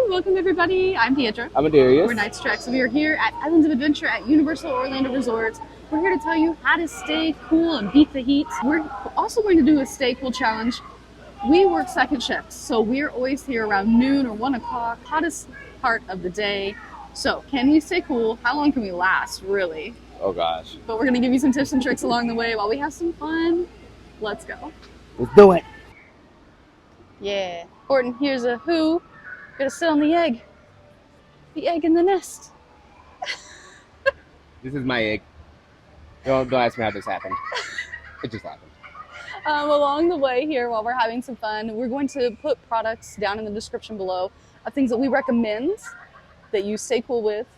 welcome everybody. I'm Piedra. I'm Adarius. We're Night Treks. We are here at Islands of Adventure at Universal Orlando Resort. We're here to tell you how to stay cool and beat the heat. We're also going to do a stay cool challenge. We work second shifts, so we're always here around noon or 1 o'clock, hottest part of the day. So can we stay cool? How long can we last, really? Oh gosh. But we're going to give you some tips and tricks along the way while we have some fun. Let's go. Let's do it. Yeah. Horton, here's a who. Gonna sit on the egg. The egg in the nest. This is my egg. Don't ask me how this happened. It just happened. Along the way here, while we're having some fun, we're going to put products down in the description below of things that we recommend that you stay cool with.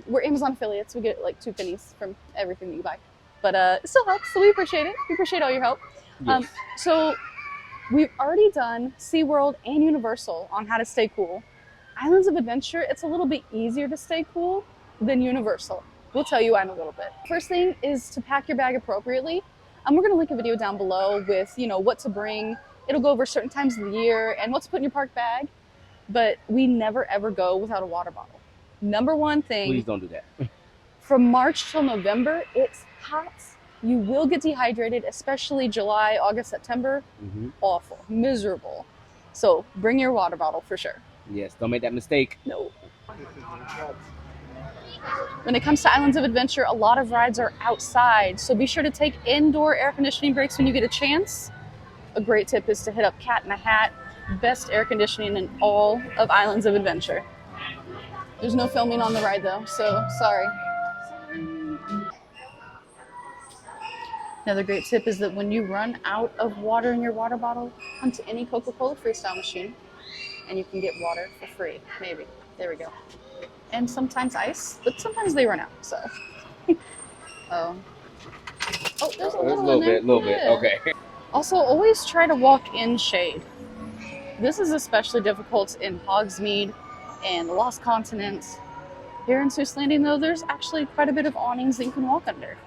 We're Amazon affiliates. We get like 2 pennies from everything that you buy. But it still helps, so we appreciate it. We appreciate all your help. Yes. So we've already done SeaWorld and Universal on how to stay cool. Islands of Adventure, it's a little bit easier to stay cool than Universal. We'll tell you why in a little bit. First thing is to pack your bag appropriately. We're going to link a video down below with, what to bring. It'll go over certain times of the year and what to put in your park bag. But we never ever go without a water bottle. Number one thing. Please don't do that. From March till November, it's hot. You will get dehydrated, especially July, August, September. Mm-hmm. Awful, miserable. So bring your water bottle for sure. Yes, don't make that mistake. No. When it comes to Islands of Adventure, a lot of rides are outside, so be sure to take indoor air conditioning breaks when you get a chance. A great tip is to hit up Cat in a Hat, best air conditioning in all of Islands of Adventure. There's no filming on the ride though, so sorry. Another great tip is that when you run out of water in your water bottle, come to any Coca-Cola freestyle machine and you can get water for free, maybe. There we go. And sometimes ice, but sometimes they run out, so. Oh, there's a little bit, okay. Also, always try to walk in shade. This is especially difficult in Hogsmeade and the Lost Continent. Here in Seuss Landing, though, there's actually quite a bit of awnings that you can walk under.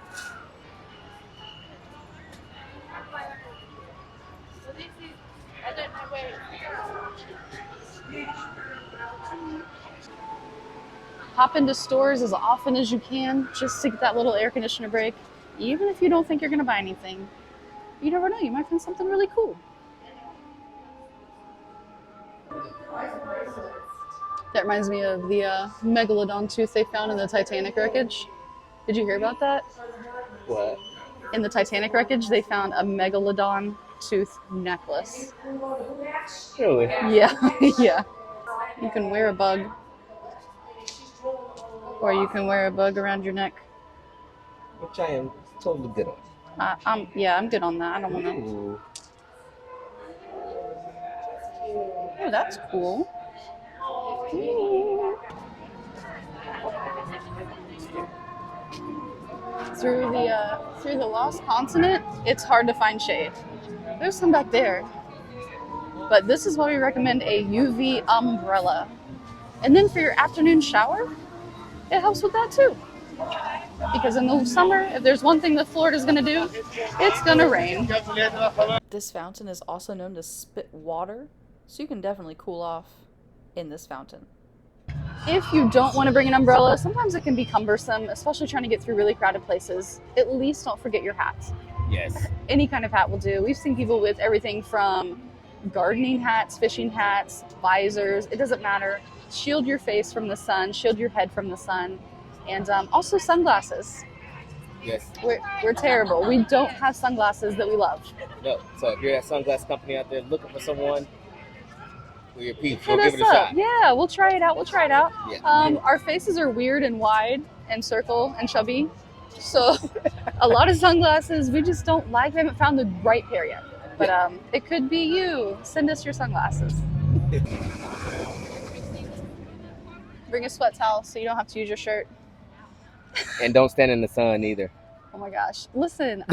Hop into stores as often as you can just to get that little air conditioner break. Even if you don't think you're going to buy anything, you never know, you might find something really cool. That reminds me of the megalodon tooth they found in the Titanic wreckage. Did you hear about that? What? In the Titanic wreckage, they found a megalodon tooth necklace. Really? Yeah, yeah. You can wear a bug. Or you can wear a bug around your neck. Which I am totally good on. I'm good on that. I don't want to. Ooh. Oh, that's cool. Ooh. Through the Lost Continent, it's hard to find shade. There's some back there. But this is why we recommend a UV umbrella. And then for your afternoon shower, it helps with that too. Because in the summer, if there's one thing that Florida's gonna do, it's gonna rain. This fountain is also known to spit water, so you can definitely cool off in this fountain. If you don't want to bring an umbrella, sometimes it can be cumbersome, especially trying to get through really crowded places. At least don't forget your hat. Yes. Any kind of hat will do. We've seen people with everything from gardening hats, fishing hats, visors, it doesn't matter. Shield your face from the sun, shield your head from the sun, and also sunglasses. Yes. We're terrible. We don't have sunglasses that we love. No. So if you're at sunglass company out there looking for someone with your peeps, Hit we'll us give it a up. shot. Yeah, we'll try it out. Yeah. Our faces are weird and wide and circle and chubby. So a lot of sunglasses, we just don't like. We haven't found the right pair yet. But it could be you. Send us your sunglasses. Bring a sweat towel so you don't have to use your shirt. And don't stand in the sun either. Oh my gosh. Listen,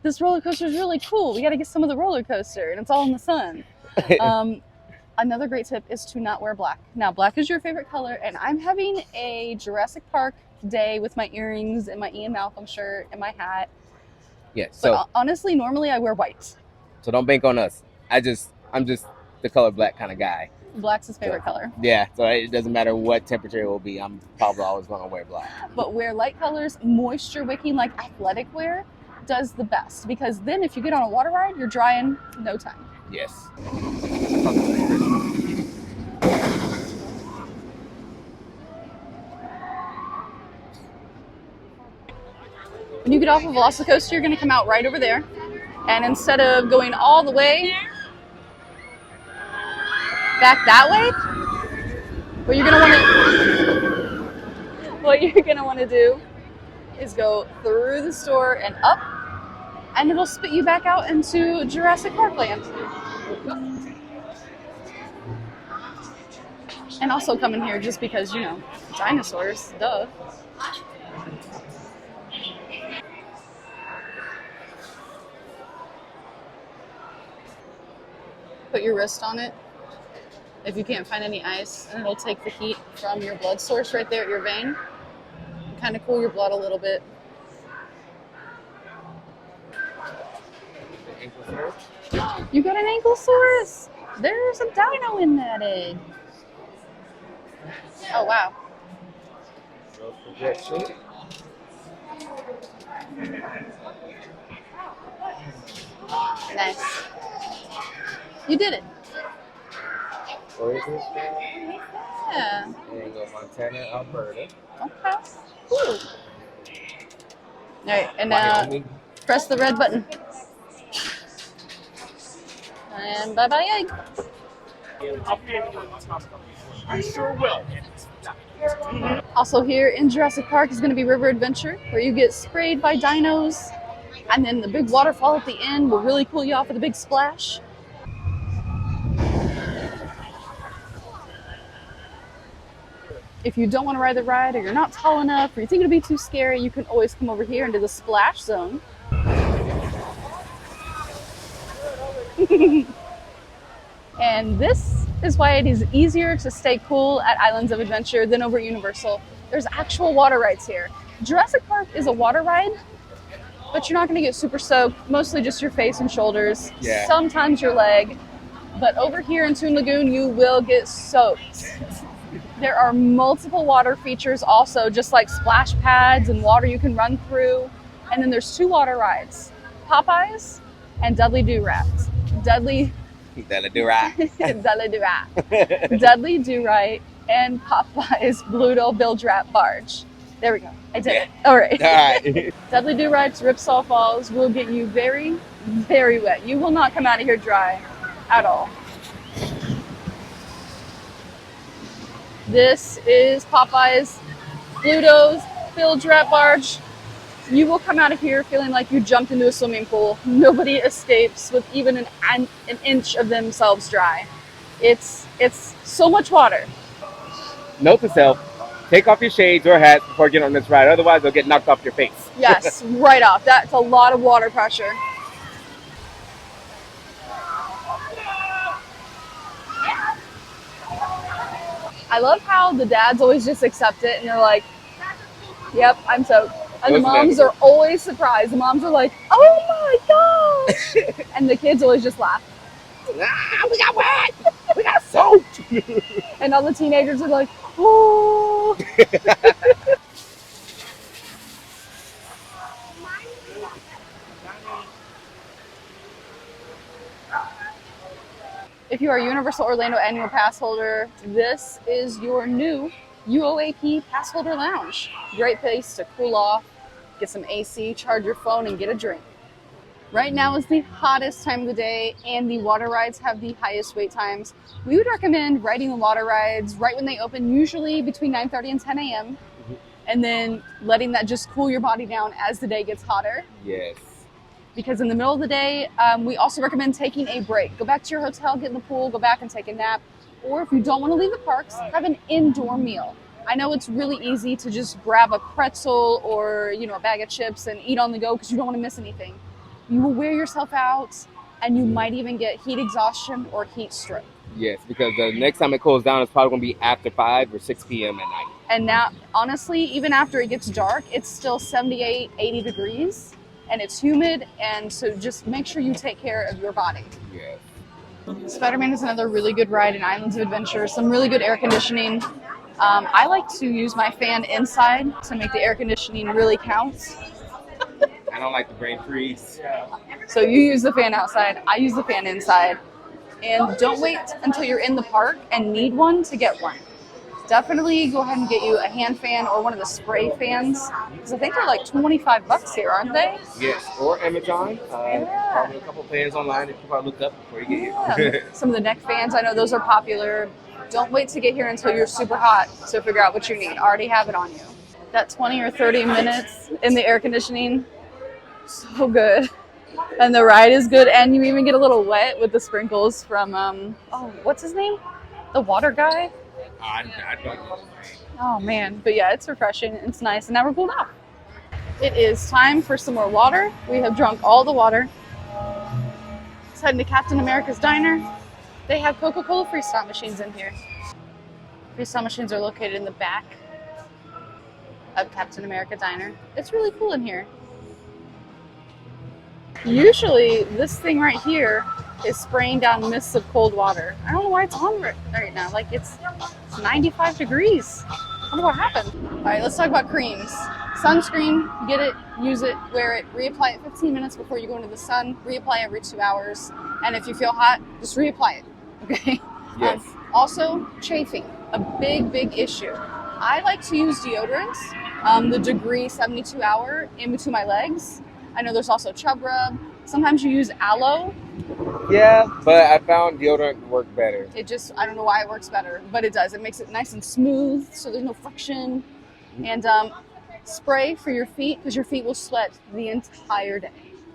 this roller coaster is really cool. We got to get some of the roller coaster, and it's all in the sun. Another great tip is to not wear black. Now, black is your favorite color, and I'm having a Jurassic Park day with my earrings and my Ian Malcolm shirt and my hat. Yeah, so but honestly, normally I wear white. So don't bank on us. I'm just the color black kind of guy. Black's his favorite color. Yeah, so it doesn't matter what temperature it will be. I'm probably always going to wear black. But wear light colors, moisture wicking like athletic wear does the best, because then if you get on a water ride, you're dry in no time. Yes. When you get off of Velocicoaster, you're going to come out right over there. And instead of going all the way back that way, what you're going to want to do is go through the store and up, and it'll spit you back out into Jurassic Park land. And also come in here just because, you know, dinosaurs, duh. Put your wrist on it if you can't find any ice, and it'll take the heat from your blood source right there at your vein and kind of cool your blood a little bit. You got an Ankylosaurus. There's a dino in that egg. Oh, wow. Nice. You did it. Where is this? Yeah. And go Montana, Alberta. Okay. Cool. All right, and press the red button. And bye-bye egg. I sure will. Also here in Jurassic Park is going to be River Adventure, where you get sprayed by dinos, and then the big waterfall at the end will really cool you off with a big splash. If you don't want to ride the ride, or you're not tall enough, or you think it'll be too scary, you can always come over here into the splash zone. And this is why it is easier to stay cool at Islands of Adventure than over at Universal. There's actual water rides here. Jurassic Park is a water ride, but you're not going to get super soaked, mostly just your face and shoulders, sometimes your leg. But over here in Toon Lagoon, you will get soaked. There are multiple water features also, just like splash pads and water you can run through. And then there's two water rides, Popeyes and Dudley Do-Right. Dudley Do-Right and Popeyes Bluto Bilge Rat Barge. There we go. I did it. All right. Dudley Do-Right's Ripsaw Falls will get you very, very wet. You will not come out of here dry at all. This is Popeyes Bluto's Bilge Rat Barge. You will come out of here feeling like you jumped into a swimming pool. Nobody escapes with even an inch of themselves dry. It's so much water. Note to self, take off your shades or hats before getting on this ride. Otherwise, they'll get knocked off your face. Yes, right off. That's a lot of water pressure. I love how the dads always just accept it and they're like, yep, I'm soaked. And the moms are always surprised. The moms are like, oh my gosh. And the kids always just laugh. Ah, we got wet. We got soaked. And all the teenagers are like, oh. If you are a Universal Orlando annual pass holder, this is your new UOAP Pass Holder Lounge. Great place to cool off, get some AC, charge your phone, and get a drink. Right now is the hottest time of the day, and the water rides have the highest wait times. We would recommend riding the water rides right when they open, usually between 9:30 and 10 a.m., and then letting that just cool your body down as the day gets hotter. Yes. Because in the middle of the day, we also recommend taking a break. Go back to your hotel, get in the pool, go back and take a nap. Or if you don't want to leave the parks, have an indoor meal. I know it's really easy to just grab a pretzel or a bag of chips and eat on the go because you don't want to miss anything. You will wear yourself out, and you might even get heat exhaustion or heat stroke. Yes, because the next time it cools down, it's probably going to be after 5 or 6 p.m. at night. And now, honestly, even after it gets dark, it's still 78, 80 degrees. And it's humid, and so just make sure you take care of your body. Yes. Spider-Man is another really good ride in Islands of Adventure. Some really good air conditioning. I like to use my fan inside to make the air conditioning really count. I don't like the brain freeze. So you use the fan outside, I use the fan inside. And don't wait until you're in the park and need one to get one. Definitely go ahead and get you a hand fan or one of the spray fans, because I think they're like 25 bucks here, aren't they? Yes, or Amazon. Yeah. Probably a couple fans online that you probably look up before you get Yeah. here. Some of the neck fans, I know those are popular. Don't wait to get here until you're super hot to figure out what you need. Already have it on you. That 20 or 30 minutes in the air conditioning, so good. And the ride is good, and you even get a little wet with the sprinkles from, what's his name? The water guy? I don't know. Oh man, but yeah, it's refreshing, it's nice, and now we're cooled off. It is time for some more water. We have drunk all the water. Let's head into Captain America's Diner. They have Coca-Cola freestyle machines in here. Freestyle machines are located in the back of Captain America Diner. It's really cool in here. Usually, this thing right here is spraying down mists of cold water. I don't know why it's on right now. Like it's 95 degrees. I wonder what happened. All right, let's talk about creams. Sunscreen, get it, use it, wear it, reapply it 15 minutes before you go into the sun, reapply every 2 hours. And if you feel hot, just reapply it, okay? Yes. Also, chafing, a big issue. I like to use deodorants, the Degree 72 hour in between my legs. I know there's also Chub Rub. Sometimes you use aloe. Yeah, but I found deodorant work better. It just, I don't know why it works better, but it does. It makes it nice and smooth, so there's no friction. And spray for your feet, because your feet will sweat the entire day.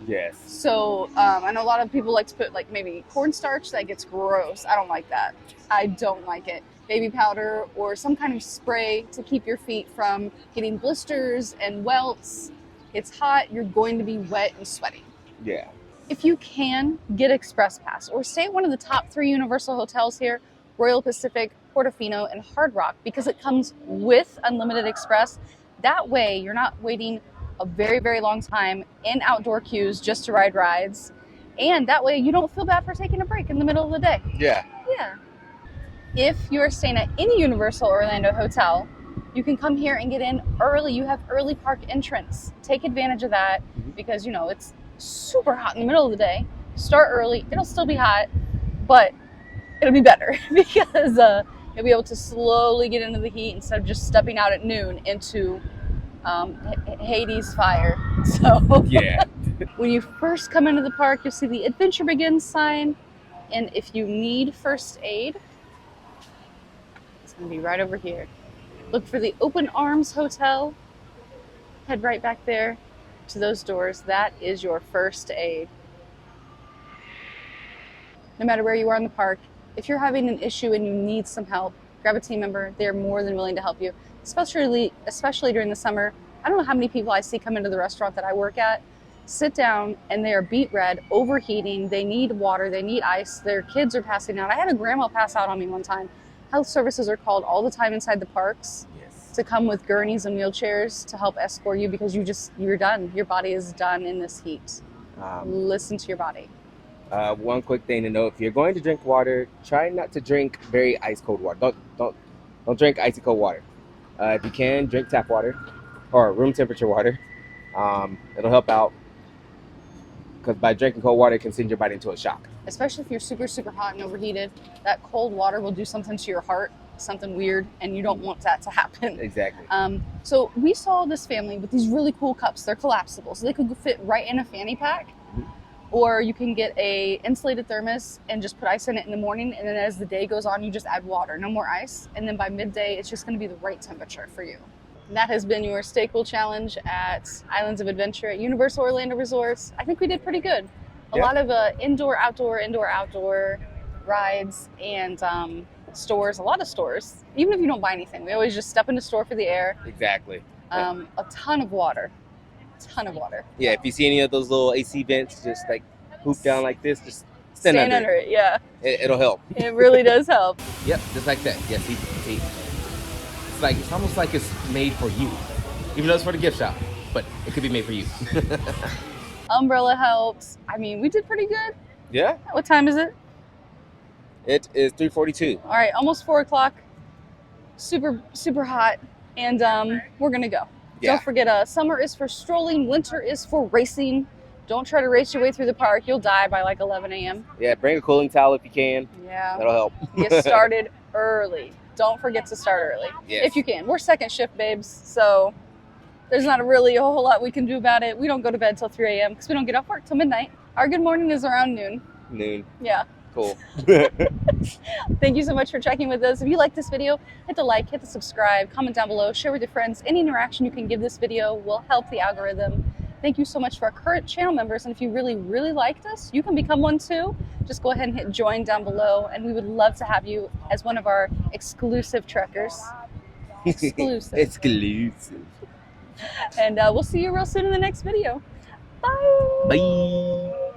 Yes. So I know a lot of people like to put like maybe cornstarch. That gets gross. I don't like that. I don't like it. Baby powder or some kind of spray to keep your feet from getting blisters and welts. It's hot, you're going to be wet and sweaty. Yeah. If you can, get Express Pass or stay at one of the top 3 Universal hotels here, Royal Pacific, Portofino, and Hard Rock, because it comes with Unlimited Express. That way, you're not waiting a very long time in outdoor queues just to ride rides. And that way, you don't feel bad for taking a break in the middle of the day. Yeah. Yeah. If you're staying at any Universal Orlando hotel, you can come here and get in early. You have early park entrance. Take advantage of that because, you know, it's super hot in the middle of the day. Start early. It'll still be hot, but it'll be better because you'll be able to slowly get into the heat instead of just stepping out at noon into Hades fire. So Yeah. when you first come into the park, you'll see the Adventure Begins sign. And if you need first aid, it's going to be right over here. Look for the Open Arms Hotel. Head right back there to those doors. That is your first aid. No matter where you are in the park, if you're having an issue and you need some help, grab a team member. They're more than willing to help you, especially during the summer. I don't know how many people I see come into the restaurant that I work at, sit down, and they are beet red, overheating. They need water. They need ice. Their kids are passing out. I had a grandma pass out on me one time. Health services are called all the time inside the parks to come with gurneys and wheelchairs to help escort you because you're done. Your body is done in this heat. Listen to your body. One quick thing to note: if you're going to drink water, try not to drink very ice cold water. Don't drink icy cold water. If you can, drink tap water or room temperature water. It'll help out because by drinking cold water, it can send your body into a shock. Especially if you're super hot and overheated, that cold water will do something to your heart, something weird, and you don't want that to happen. Exactly. So we saw this family with these really cool cups. They're collapsible, so they could fit right in a fanny pack. Or you can get a insulated thermos and just put ice in it in the morning, and then as the day goes on, you just add water, no more ice. And then by midday, it's just going to be the right temperature for you. And that has been your Stay Cool Challenge at Islands of Adventure at Universal Orlando Resorts. I think we did pretty good. A lot of indoor, outdoor rides and stores, a lot of stores. Even if you don't buy anything, we always just step in the store for the air. Exactly. A ton of water. Yeah, if you see any of those little AC vents just like hoop down like this, just stand under it. Yeah. It'll help. It really does help. Yep, just like that. Yeah, see. It's almost like it's made for you. Even though it's for the gift shop, but it could be made for you. Umbrella helps. I mean, we did pretty good. Yeah. What time is it? It is 3:42. All right, almost 4 o'clock. Super, super hot. And we're going to go. Yeah. Don't forget, summer is for strolling. Winter is for racing. Don't try to race your way through the park. You'll die by like 11 a.m. Yeah, bring a cooling towel if you can. Yeah. That'll help. Get started early. Don't forget to start early. Yes. If you can. We're second shift babes, so there's not really a whole lot we can do about it. We don't go to bed till 3 a.m. because we don't get off work till midnight. Our good morning is around noon. Noon. Yeah. Cool. Thank you so much for checking with us. If you like this video, hit the like, hit the subscribe, comment down below, share with your friends. Any interaction you can give this video will help the algorithm. Thank you so much for our current channel members. And if you really, really liked us, you can become one too. Just go ahead and hit join down below. And we would love to have you as one of our exclusive trekkers. Exclusive. Exclusive. And we'll see you real soon in the next video. Bye. Bye.